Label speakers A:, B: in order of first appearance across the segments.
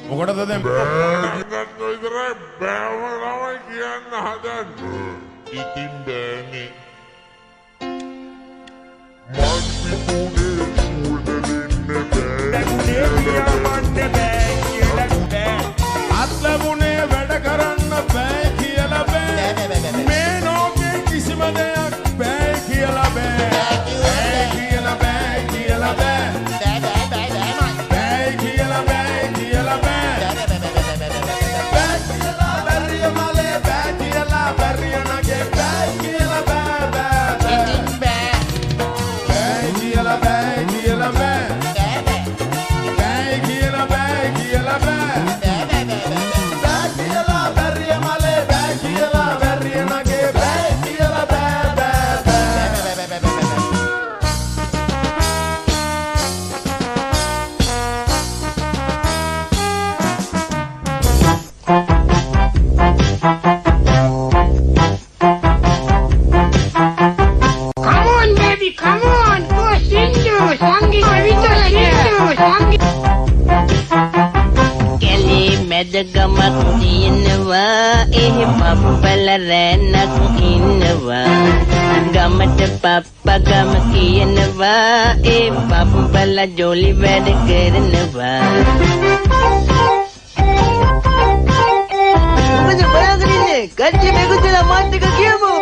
A: මොකටද දැන්
B: බෑගත් විතරයි බෑම තමයි කියන්න හදන්නේ. ඉතින් බෑනේ.
A: අත්ලැබුණේ වැඩ කරන්න බෑ කියලා බෑ. මේ ලෝකේ කිසිම දෙයක් බෑ කියලා බෑ. බෑ කියලා බෑ කියලා බෑ. බෑ කියලා බෑ කියලා බෑ. බෑ කියලා බැරිය මලේ බෑ කියලා බැරිය නගේ බෑ කියලා බෑ බෑ බෑ. බෑ කියලා බෑ කියලා බෑ. බෑ කියලා බෑ කියලා බෑ.
C: මැදගමක් තියෙනවා එහි පප්පල රැන්නක් ඉන්නවා ගමට පප්පගම කියනවා ඒ පප්පල ජොලි වැඩ කරනවා මොකද බලාගෙන ඉන්නේ කච්චි මේකුදලා මාත් එක කියමු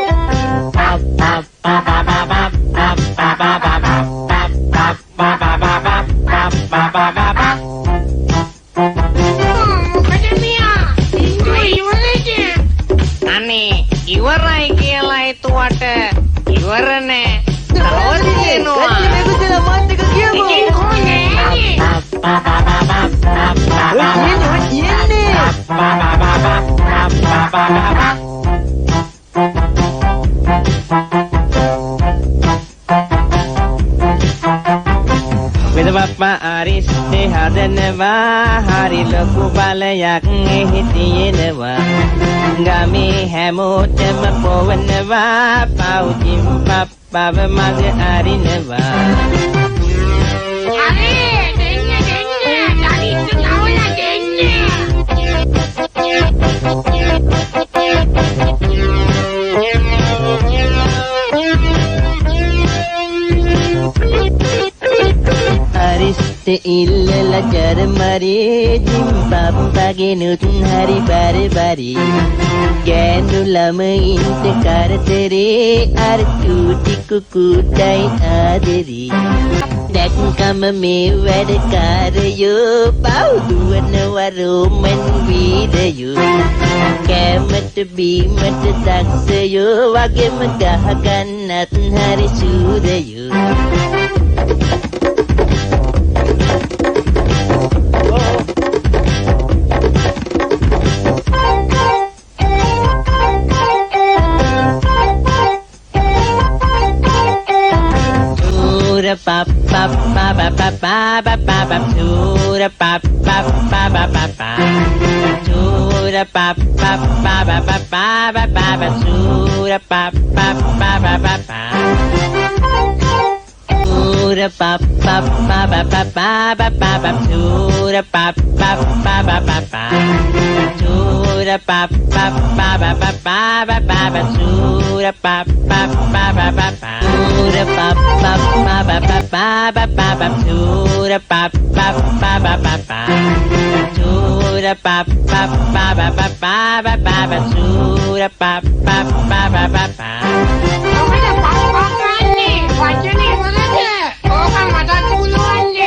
C: ඉවරයි කියලා එතුවට ඉවර නෑ තවත් තියෙනවා කච්චි මේකුදලා මාත් එක කියමු ඉතින් කොහොනේ වෙද පප්පා ආරිස්ටේ හදනවා හරි ලොකු බලයක් එහි තියෙනවා ගමේ හැමෝටම පොවනවා පවුචින් පප්පව මග අරිනවා අනේ දෙන්න ඩරින්න නවලා දෙන්න අරිස්ට ඉල්ලලා ජර්මරේ ජිම්බාබ්බගේ නුතුන් හරි බරබරි ගෑනු ළමයින්ට කරදරේ අර චූටි කුකුටයි ආදරි දැක්කම මේ වැඩකාරයෝ පවුදුවනවා රෝමන් වීරයෝ කෑමට බීමට දක්ෂයෝ වගේම ගහගන්නත් හරි සූරයෝ pa pa pa pa pa pa pa pa pa chura pa pa pa pa pa pa chura pa pa pa pa pa pa pa pa pa chura pa pa pa pa pa pa chura pa pa pa pa pa pa pa pa pa chura pa pa pa pa pa pa chura pa pa pa pa pa pa pa pa pa chura pa pa pa pa pa pa chura pa pa pa pa pa pa pa pa pa chura pa pa pa pa pa pa chura pa pa pa pa pa pa pa pa pa chura pa pa pa pa pa pa ඔබට පව්වක් ගන්නේ වචනේ මොනද ඕක මට පුළුවන්ද